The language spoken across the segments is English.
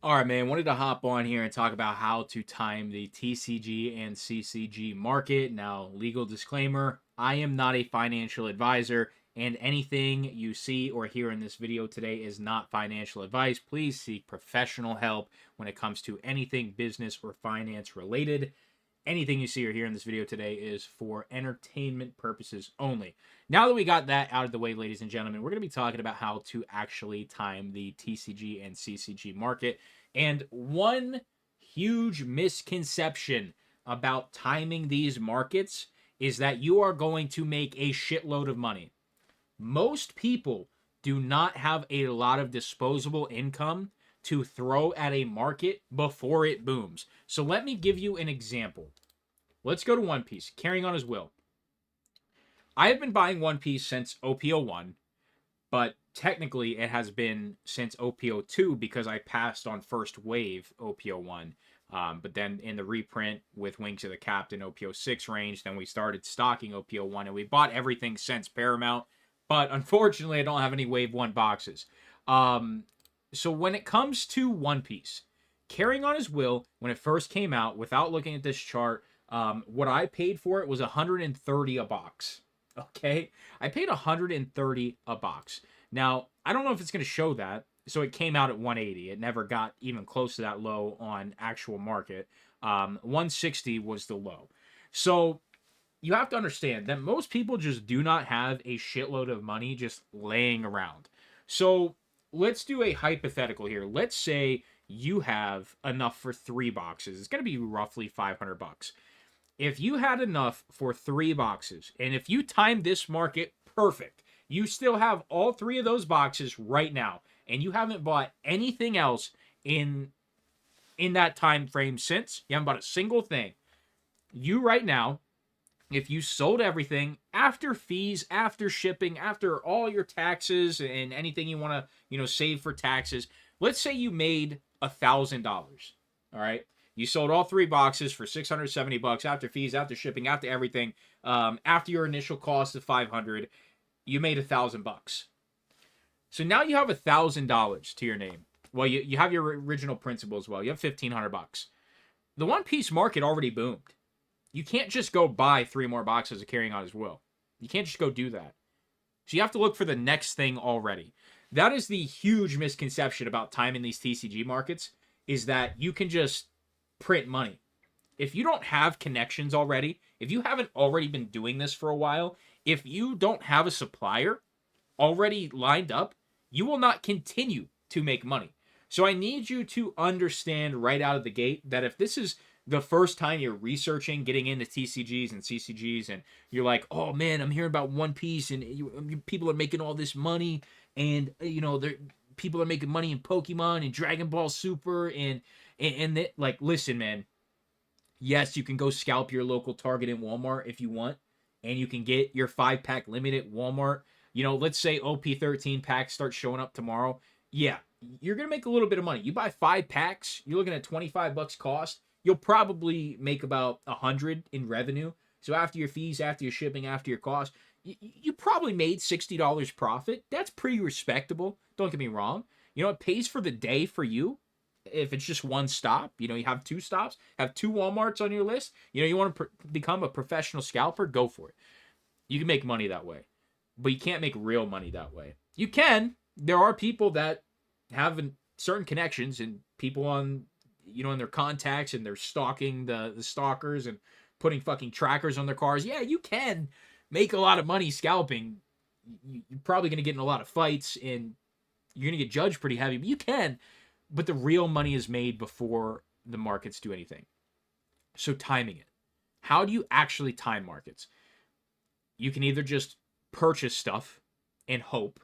All right, man. Wanted to hop on here and talk about how to time the TCG and CCG market. Now, legal disclaimer, I am not a financial advisor, and anything you see or hear in this video today is not financial advice. Please seek professional help when it comes to anything business or finance related. Anything you see or hear in this video today is for entertainment purposes only. Now that we got that out of the way, ladies and gentlemen, we're going to be talking about how to actually time the TCG and CCG market. And one huge misconception about timing these markets is that you are going to make a shitload of money. Most people do not have a lot of disposable income to throw at a market before it booms. So let me give you an example. Let's go to One Piece, carrying on his will. I have been buying One Piece since OPO1, but technically it has been since OPO2 because I passed on first wave OPO1. But then in the reprint with Wings of the Captain OPO6 range, then we started stocking OPO1 and we bought everything since Paramount. But unfortunately, I don't have any Wave 1 boxes. So when it comes to One Piece, carrying on his will, when it first came out, without looking at this chart, what I paid for it was 130 a box. Okay, I paid 130 a box. Now I don't know if it's going to show that. So it came out at 180. It never got even close to that low on actual market. 160 was the low. So you have to understand that most people just do not have a shitload of money just laying around. So let's do a hypothetical here. Let's say you have enough for 3 boxes. It's going to be roughly 500 bucks. If you had enough for 3 boxes, and if you timed this market perfect, you still have all 3 of those boxes right now, and you haven't bought anything else in that time frame since. You haven't bought a single thing. You right now, if you sold everything after fees, after shipping, after all your taxes and anything you want to, save for taxes, let's say you made $1,000. All right. You sold all 3 boxes for 670 bucks after fees, after shipping, after everything. After your initial cost of 500, you made $1,000. So now you have $1,000 to your name. Well, you have your original principal as well. You have 1,500 bucks. The One Piece market already boomed. You can't just go buy 3 more boxes of carrying on his will. You can't just go do that. So you have to look for the next thing already. That is the huge misconception about timing these TCG markets, is that you can just print money. If you don't have connections already, if you haven't already been doing this for a while, if you don't have a supplier already lined up, you will not continue to make money. So I need you to understand right out of the gate that if this is the first time you're researching getting into TCGs and CCGs, and you're like, oh man, I'm hearing about One Piece and people are making all this money, and people are making money in Pokemon and Dragon Ball Super, and like, listen, man. Yes, you can go scalp your local Target and Walmart if you want, and you can get your 5-pack limit at Walmart. Let's say OP13 packs start showing up tomorrow. Yeah, you're gonna make a little bit of money. You buy 5 packs, you're looking at 25 bucks cost. You'll probably make about 100 in revenue. So after your fees, after your shipping, after your cost, you probably made $60 profit. That's pretty respectable. Don't get me wrong. It pays for the day for you. If it's just one stop, you have 2 stops, have 2 Walmarts on your list. You want to become a professional scalper, go for it. You can make money that way, but you can't make real money that way. You can. There are people that have certain connections and people on, in their contacts, and they're stalking the stalkers and putting fucking trackers on their cars. Yeah, you can make a lot of money scalping. You're probably going to get in a lot of fights and you're going to get judged pretty heavy, but you can. But the real money is made before the markets do anything. So timing it. How do you actually time markets? You can either just purchase stuff and hope.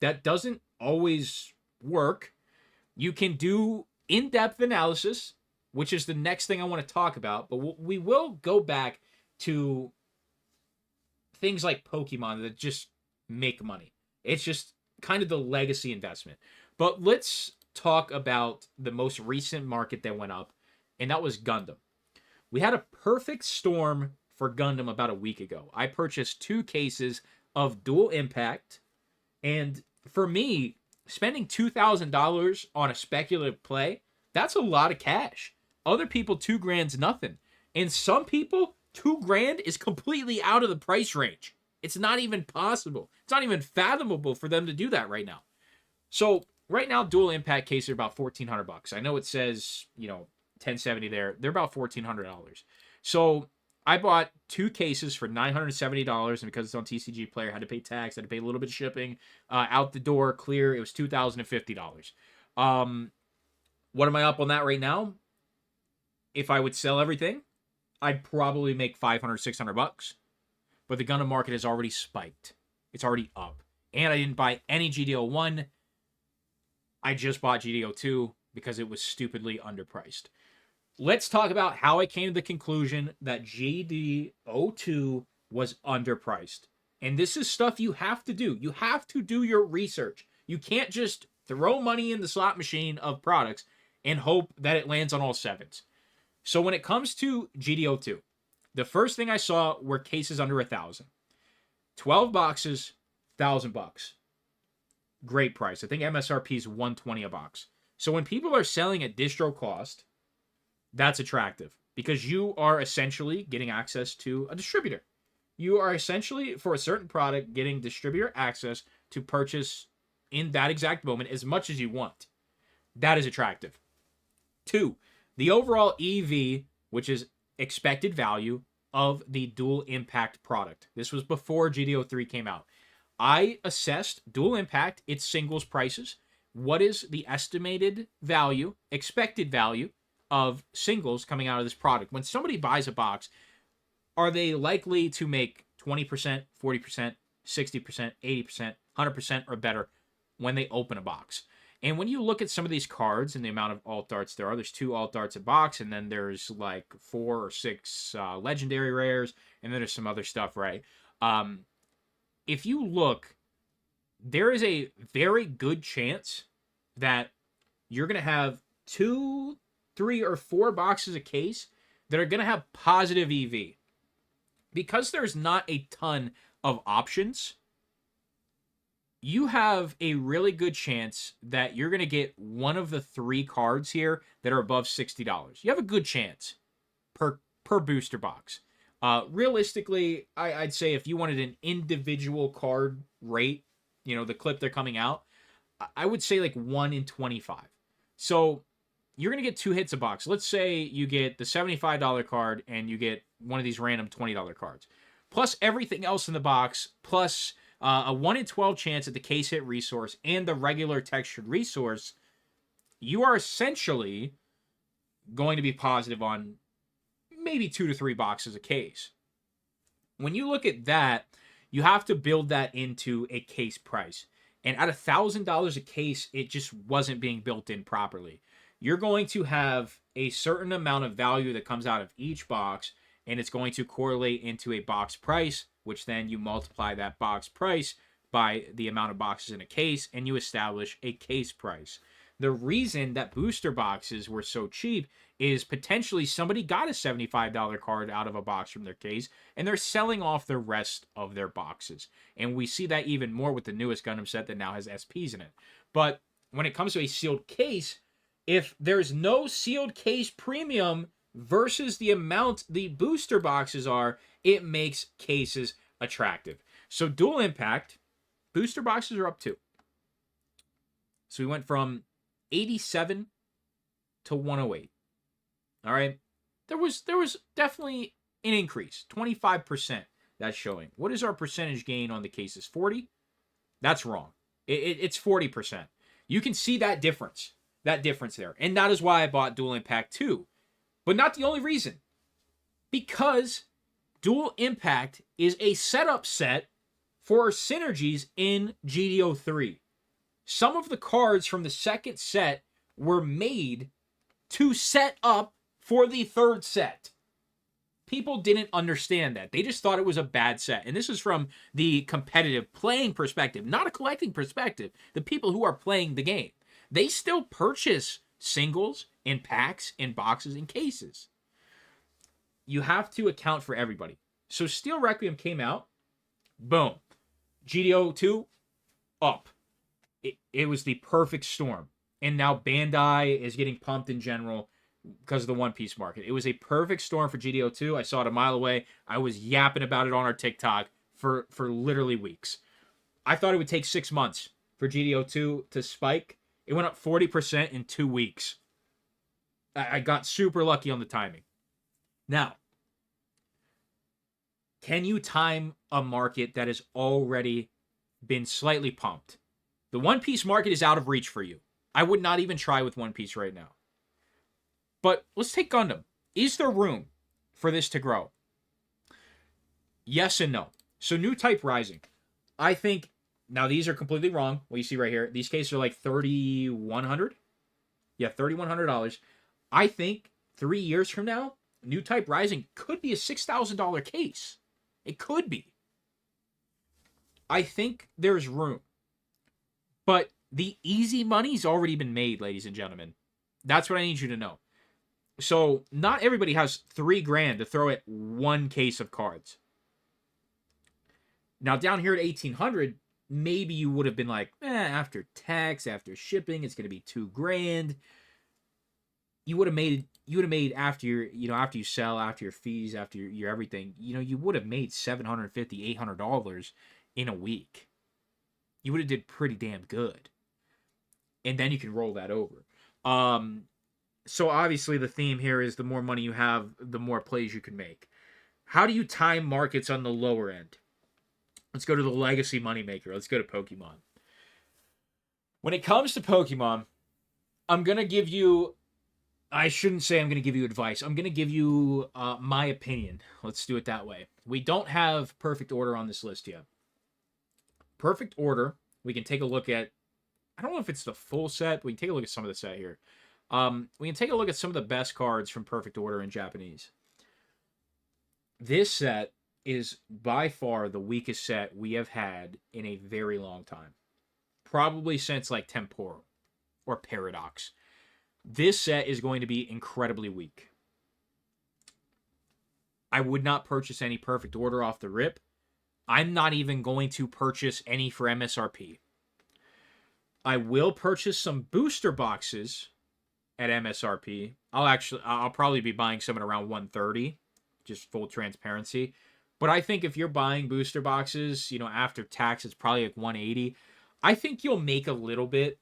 That doesn't always work. You can do in-depth analysis, which is the next thing I want to talk about. But we will go back to things like Pokemon that just make money. It's just kind of the legacy investment. But let's talk about the most recent market that went up, and that was Gundam. We had a perfect storm for Gundam about a week ago. I purchased 2 cases of Dual Impact, and for me, spending $2,000 on a speculative play, that's a lot of cash. Other people, 2 grand's nothing. And some people, 2 grand is completely out of the price range. It's not even possible. It's not even fathomable for them to do that right now. So right now, dual impact cases are about $1,400. I know it says, 1070 there. They're about $1,400. So I bought 2 cases for $970, and because it's on TCG Player, I had to pay tax, I had to pay a little bit of shipping. Out the door, clear, it was $2,050. What am I up on that right now? If I would sell everything, I'd probably make $500, $600. But the Gundam market has already spiked. It's already up. And I didn't buy any GDO1. I just bought GDO2 because it was stupidly underpriced. Let's talk about how I came to the conclusion that GDO2 was underpriced. And this is stuff you have to do. You have to do your research. You can't just throw money in the slot machine of products and hope that it lands on all 7s. So when it comes to GDO2, the first thing I saw were cases under 1,000. 12 boxes, $1,000. Great price. I think MSRP is $120 a box. So when people are selling at distro cost, that's attractive because you are essentially getting access to a distributor. You are essentially, for a certain product, getting distributor access to purchase in that exact moment as much as you want. That is attractive. 2, the overall EV, which is expected value of the dual impact product. This was before GDO3 came out. I assessed dual impact, its singles prices. What is the estimated value, expected value of singles coming out of this product? When somebody buys a box, are they likely to make 20%, 40%, 60%, 80%, 100% or better when they open a box? And when you look at some of these cards and the amount of alt arts there's 2 alt arts a box, and then there's like 4 or 6 legendary rares, and then there's some other stuff, right? If you look, there is a very good chance that you're going to have 2, 3, or 4 boxes a case that are going to have positive EV. Because there's not a ton of options, you have a really good chance that you're going to get one of the 3 cards here that are above $60. You have a good chance per booster box. Realistically, I'd say if you wanted an individual card rate, the clip they're coming out, I would say like 1 in 25. So you're going to get 2 hits a box. Let's say you get the $75 card and you get one of these random $20 cards. Plus everything else in the box, plus a 1 in 12 chance at the case hit resource and the regular textured resource. You are essentially going to be positive on maybe 2 to 3 boxes a case. When you look at that, you have to build that into a case price. And at $1,000 a case, it just wasn't being built in properly. You're going to have a certain amount of value that comes out of each box, and it's going to correlate into a box price, which then you multiply that box price by the amount of boxes in a case, and you establish a case price. The reason that booster boxes were so cheap is potentially somebody got a $75 card out of a box from their case, and they're selling off the rest of their boxes. And we see that even more with the newest Gundam set that now has SPs in it. But when it comes to a sealed case, if there's no sealed case premium versus the amount the booster boxes are, it makes cases attractive. So dual impact, booster boxes are up too. So we went from 87 to 108. All right. There was definitely an increase, 25% that's showing. What is our percentage gain on the cases? 40? That's wrong. It's 40%. You can see that difference there. And that is why I bought Dual Impact 2. But not the only reason. Because Dual Impact is a setup set for synergies in GDO3. Some of the cards from the second set were made to set up for the third set. People didn't understand that. They just thought it was a bad set. And this is from the competitive playing perspective, not a collecting perspective. The people who are playing the game. They still purchase singles in packs, in boxes, in cases. You have to account for everybody. So Steel Requiem came out. Boom. GDO2, up. It was the perfect storm. And now Bandai is getting pumped in general because of the One Piece market. It was a perfect storm for GDO2. I saw it a mile away. I was yapping about it on our TikTok for literally weeks. I thought it would take 6 months for GDO2 to spike. It went up 40% in 2 weeks. I got super lucky on the timing. Now, can you time a market that has already been slightly pumped? The One Piece market is out of reach for you. I would not even try with One Piece right now. But let's take Gundam. Is there room for this to grow? Yes and no. So new type rising. I think, now these are completely wrong, what you see right here. These cases are like $3,100. Yeah, $3,100. I think 3 years from now, new type rising could be a $6,000 case. It could be. I think there's room. But the easy money's already been made, ladies and gentlemen. That's what I need you to know. So not everybody has $3,000 to throw at one case of cards. Now down here at 1,800, maybe you would have been like, after tax, after shipping, it's going to be $2,000. You would have made after your, after you sell, after your fees, after your everything, you would have made $750, $800 in a week. You would have did pretty damn good. And then you can roll that over. So obviously the theme here is the more money you have, the more plays you can make. How do you time markets on the lower end? Let's go to the legacy moneymaker. Let's go to Pokemon. When it comes to Pokemon, I'm going to give you... I shouldn't say I'm going to give you advice. I'm going to give you my opinion. Let's do it that way. We don't have Perfect Order on this list yet. Perfect Order, we can take a look at... I don't know if it's the full set, but we can take a look at some of the set here. We can take a look at some of the best cards from Perfect Order in Japanese. This set is by far the weakest set we have had in a very long time. Probably since like Temporal or Paradox. This set is going to be incredibly weak. I would not purchase any Perfect Order off the rip. I'm not even going to purchase any for MSRP. I will purchase some booster boxes at MSRP. I'll probably be buying some at around 130, just full transparency. But I think if you're buying booster boxes, after tax, it's probably like 180. I think you'll make a little bit.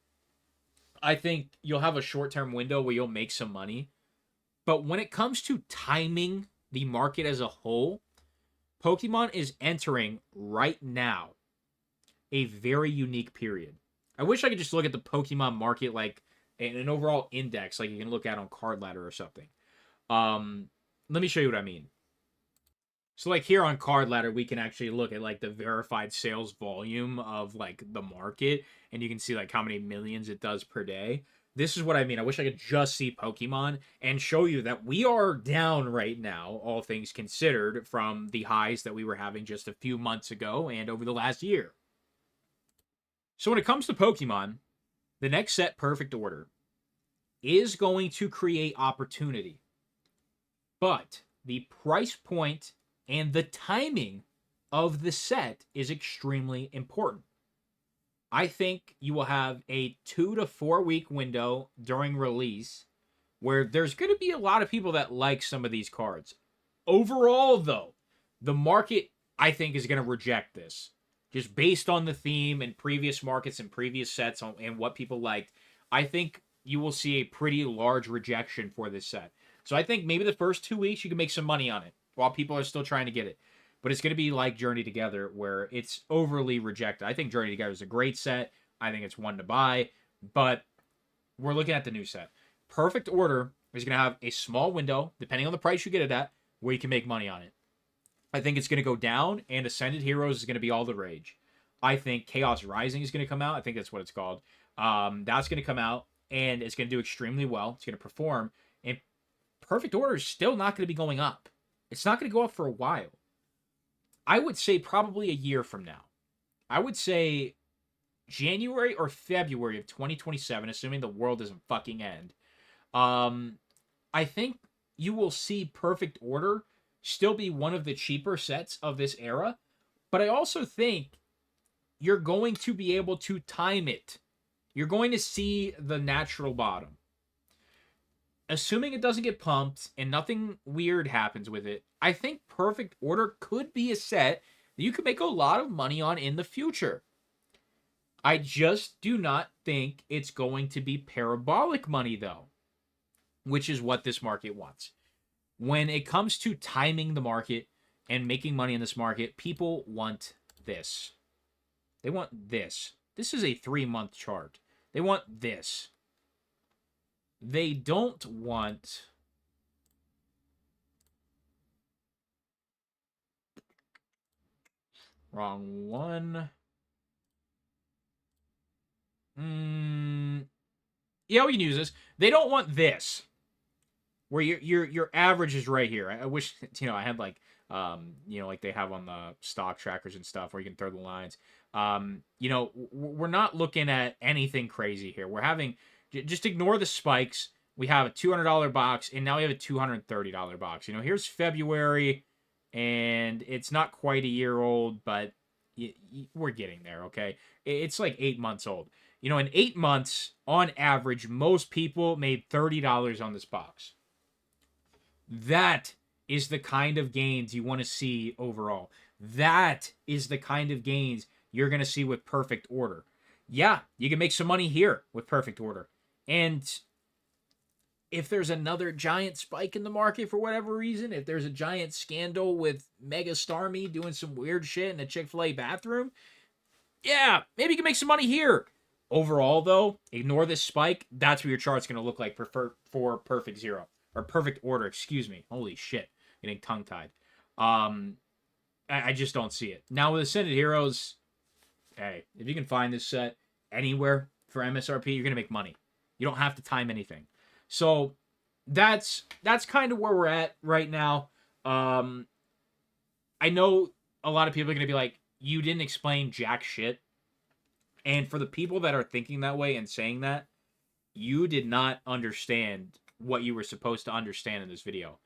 I think you'll have a short-term window where you'll make some money. But when it comes to timing the market as a whole, Pokemon is entering right now a very unique period. I wish I could just look at the Pokemon market like an overall index, like you can look at on Card Ladder or something. Let me show you what I mean. So like here on Card Ladder, we can actually look at like the verified sales volume of like the market, and you can see like how many millions it does per day. This is what I mean. I wish I could just see Pokemon and show you that we are down right now, all things considered, from the highs that we were having just a few months ago and over the last year. So when it comes to Pokemon, the next set, Perfect Order, is going to create opportunity. But the price point and the timing of the set is extremely important. I think you will have a 2 to 4 week window during release where there's going to be a lot of people that like some of these cards. Overall, though, the market, I think, is going to reject this. Just based on the theme and previous markets and previous sets and what people liked, I think you will see a pretty large rejection for this set. So I think maybe the first 2 weeks you can make some money on it while people are still trying to get it. But it's going to be like Journey Together, where it's overly rejected. I think Journey Together is a great set. I think it's one to buy. But we're looking at the new set. Perfect Order is going to have a small window, depending on the price you get it at, where you can make money on it. I think it's going to go down, and Ascended Heroes is going to be all the rage. I think Chaos Rising is going to come out. I think that's what it's called. That's going to come out, and it's going to do extremely well. It's going to perform. And Perfect Order is still not going to be going up. It's not going to go up for a while. I would say probably a year from now. I would say January or February of 2027, assuming the world doesn't fucking end. I think you will see Perfect Order still be one of the cheaper sets of this era. But I also think you're going to be able to time it you're going to see the natural bottom. Assuming it doesn't get pumped and nothing weird happens with it, I think Perfect Order could be a set that you could make a lot of money on in the future. I just do not think it's going to be parabolic money, though, which is what this market wants. When it comes to timing the market and making money in this market, people want this. They want this. This is a 3-month chart. They want this. They don't want... Wrong one. Yeah, we can use this. They don't want this, where your average is right here. I wish, I had like like they have on the stock trackers and stuff where you can throw the lines. We're not looking at anything crazy here. We're having, just ignore the spikes. We have a $200 box, and now we have a $230 box. Here's February, and it's not quite a year old, but we're getting there, okay? It's like 8 months old. In 8 months, on average, most people made $30 on this box. That is the kind of gains you want to see overall. That is the kind of gains you're going to see with Perfect Order. Yeah, you can make some money here with Perfect Order. And if there's another giant spike in the market for whatever reason, if there's a giant scandal with Mega Starmie doing some weird shit in a Chick-fil-A bathroom, yeah, maybe you can make some money here. Overall, though, ignore this spike. That's what your chart's going to look like for Perfect Zero. Or Perfect Order, excuse me. Holy shit. Getting tongue-tied. I just don't see it. Now, with Ascended Heroes, hey, if you can find this set anywhere for MSRP, you're going to make money. You don't have to time anything. So, that's kind of where we're at right now. I know a lot of people are going to be like, you didn't explain jack shit. And for the people that are thinking that way and saying that, you did not understand what you were supposed to understand in this video.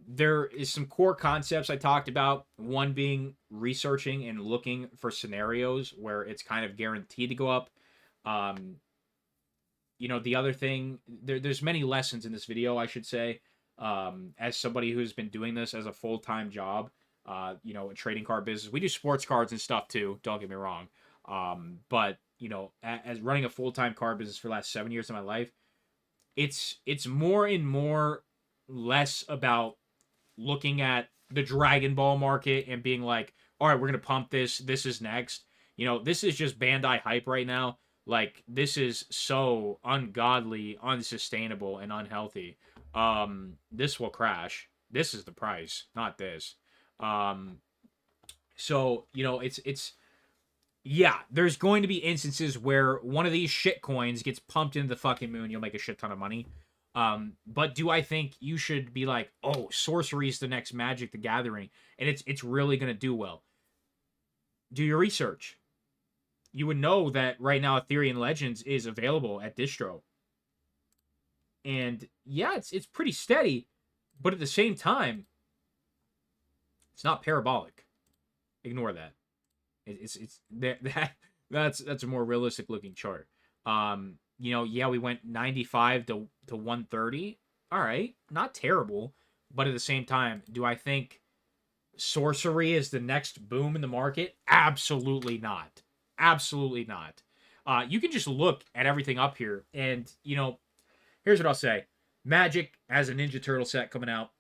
There is some core concepts I talked about. One being researching and looking for scenarios where it's kind of guaranteed to go up. The other thing, there's many lessons in this video, I should say. As somebody who's been doing this as a full-time job, a trading card business. We do sports cards and stuff too, don't get me wrong. But as running a full-time card business for the last 7 years of my life, it's more and more less about looking at the Dragon Ball market and being like, all right, we're going to pump this. This is next. This is just Bandai hype right now. Like, this is so ungodly, unsustainable, and unhealthy. This will crash. This is the price, not this. So, it's yeah, there's going to be instances where one of these shit coins gets pumped into the fucking moon. You'll make a shit ton of money. But do I think you should be like, oh, sorcery is the next Magic the Gathering, and it's really going to do well? Do your research. You would know that right now Ethereum Legends is available at distro. And yeah, it's pretty steady, but at the same time, it's not parabolic. Ignore that. That's a more realistic looking chart. Yeah, we went 95 to 130. All right, not terrible, but at the same time, do I think sorcery is the next boom in the market? Absolutely not. Absolutely not. You can just look at everything up here, and here's what I'll say: Magic has a Ninja Turtle set coming out.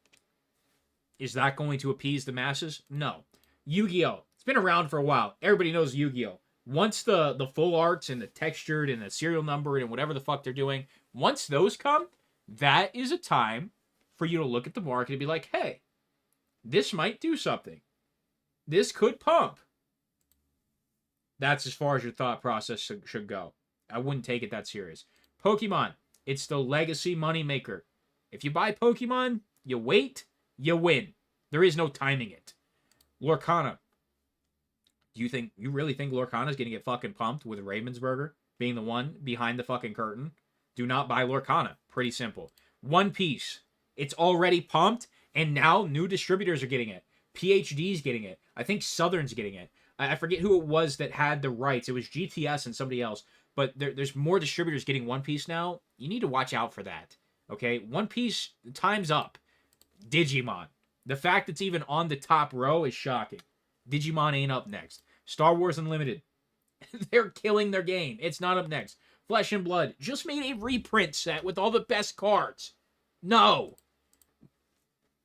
Is that going to appease the masses? No. Yu-Gi-Oh! It's been around for a while. Everybody knows Yu-Gi-Oh! Once the full arts and the textured and the serial number and whatever the fuck they're doing, once those come, that is a time for you to look at the market and be like, hey, this might do something. This could pump. That's as far as your thought process should go. I wouldn't take it that serious. Pokemon, it's the legacy moneymaker. If you buy Pokemon, you wait, you win. There is no timing it. Lorcana. Do you really think Lorcana's gonna get fucking pumped with Ravensburger being the one behind the fucking curtain? Do not buy Lorcana. Pretty simple. One Piece. It's already pumped, and now new distributors are getting it. PhD's getting it. I think Southern's getting it. I forget who it was that had the rights. It was GTS and somebody else but there's more distributors getting One Piece now. You need to watch out for that. Okay, One Piece, time's up. Digimon. The fact it's even on the top row is shocking. Digimon ain't up next. Star Wars Unlimited. They're killing their game. It's not up next. Flesh and Blood just made a reprint set with all the best cards. No.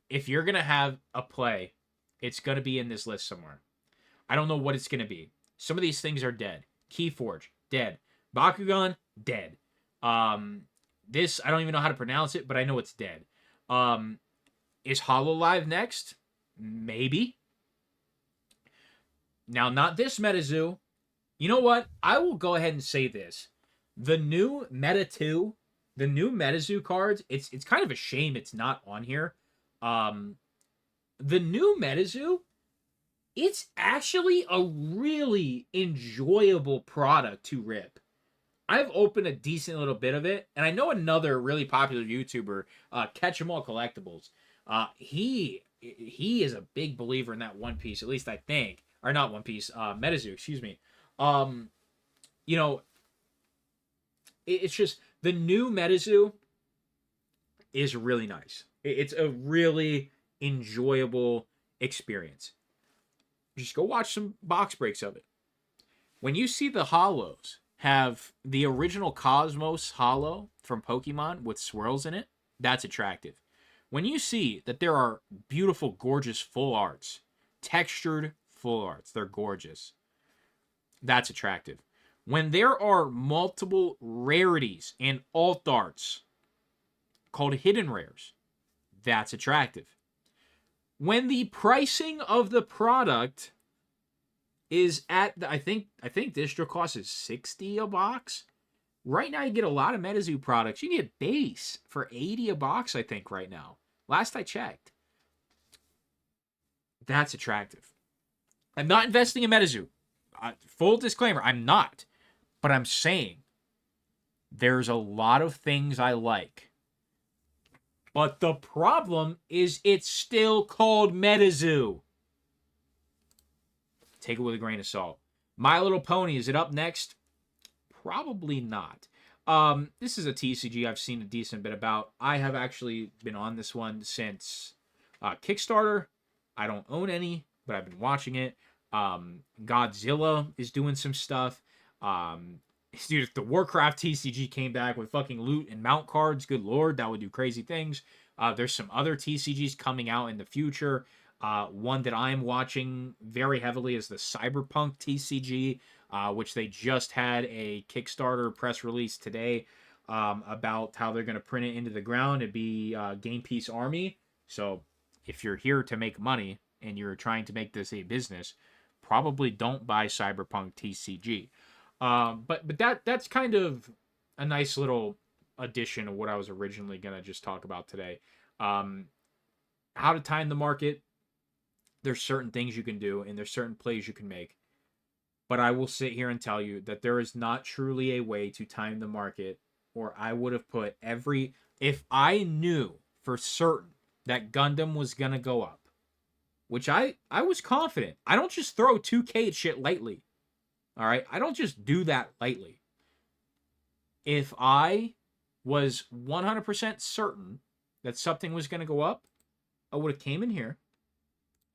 If you're going to have a play, it's going to be in this list somewhere. I don't know what it's going to be. Some of these things are dead. Keyforge, dead. Bakugan, dead. This, I don't even know how to pronounce it, but I know it's dead. Is HoloLive next? Maybe. Now, not this MetaZoo. You know what? I will go ahead and say this. The new Meta 2, the new MetaZoo cards, it's kind of a shame it's not on here. The new MetaZoo, it's actually a really enjoyable product to rip. I've opened a decent little bit of it, and I know another really popular YouTuber, Catch 'Em All Collectibles. He is a big believer in that One Piece, at least I think, or not One Piece, MetaZoo, excuse me. You know, it's just the new MetaZoo is really nice. It's a really enjoyable experience. Just go watch some box breaks of it. When you see the holos have the original Cosmos holo from Pokemon with swirls in it, that's attractive. When you see that there are beautiful, gorgeous full arts, textured full arts, they're gorgeous, that's attractive. When there are multiple rarities and alt arts called hidden rares, that's attractive. When the pricing of the product is at, I think distro cost is $60 a box. Right now you get a lot of MetaZoo products. You can get base for $80 a box, I think, right now. Last I checked. That's attractive. I'm not investing in MetaZoo. Full disclaimer, I'm not. But I'm saying there's a lot of things I like. But the problem is it's still called MetaZoo. Take it with a grain of salt. My Little Pony, is it up next? Probably not. This is a TCG I've seen a decent bit about. I have actually been on this one since Kickstarter. I don't own any, but I've been watching it. Godzilla is doing some stuff. Dude, if the Warcraft TCG came back with fucking loot and mount cards, good lord, that would do crazy things. There's some other TCGs coming out in the future. One that I'm watching very heavily is the Cyberpunk TCG, which they just had a Kickstarter press release today about how they're going to print it into the ground and be Game Piece Army. So if you're here to make money and you're trying to make this a business, probably don't buy Cyberpunk TCG. But that's kind of a nice little addition of what I was originally going to just talk about today. How to time the market. There's certain things you can do and there's certain plays you can make. But I will sit here and tell you that there is not truly a way to time the market, or I would have put if I knew for certain that Gundam was going to go up, which I was confident. I don't just throw 2K at shit lightly. All right? I don't just do that lightly. If I was 100% certain that something was going to go up, I would have came in here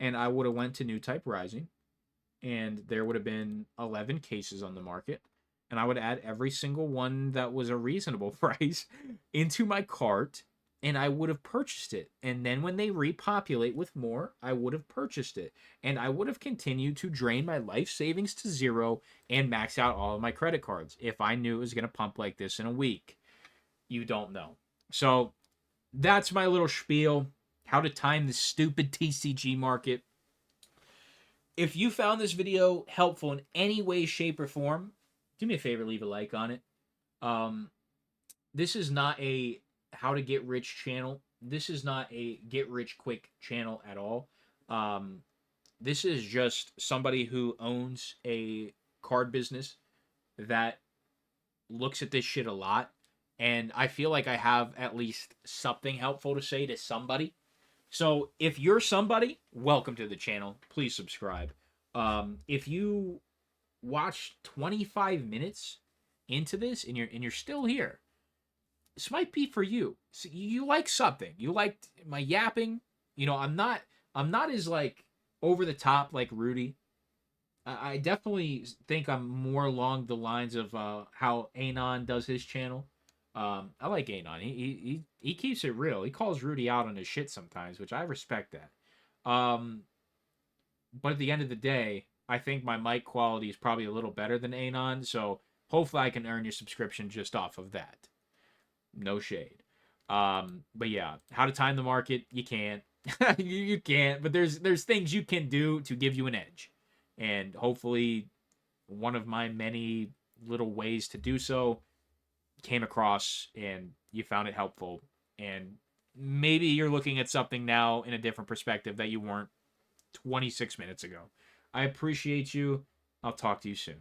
and I would have went to New Type Rising, and there would have been 11 cases on the market, and I would add every single one that was a reasonable price into my cart, and I would have purchased it. And then when they repopulate with more, I would have purchased it. And I would have continued to drain my life savings to zero and max out all of my credit cards if I knew it was going to pump like this in a week. You don't know. So that's my little spiel. How to time the stupid TCG market. If you found this video helpful in any way, shape, or form, do me a favor, leave a like on it. This is not a how to get rich channel. This is not a get rich quick channel at all. This is just somebody who owns a card business that looks at this shit a lot, and I feel like I have at least something helpful to say to somebody. So if you're somebody, welcome to the channel. Please subscribe. If you watch 25 minutes into this and you're still here, this might be for you. So you like something. You liked my yapping. You know, I'm not as like over the top like Rudy. I definitely think I'm more along the lines of how Anon does his channel. I like Anon. He keeps it real. He calls Rudy out on his shit sometimes, which I respect that. But at the end of the day, I think my mic quality is probably a little better than Anon, so hopefully I can earn your subscription just off of that. No shade. But yeah, how to time the market, you can't. You can't, but there's things you can do to give you an edge. And hopefully one of my many little ways to do so came across and you found it helpful. And maybe you're looking at something now in a different perspective that you weren't 26 minutes ago. I appreciate you. I'll talk to you soon.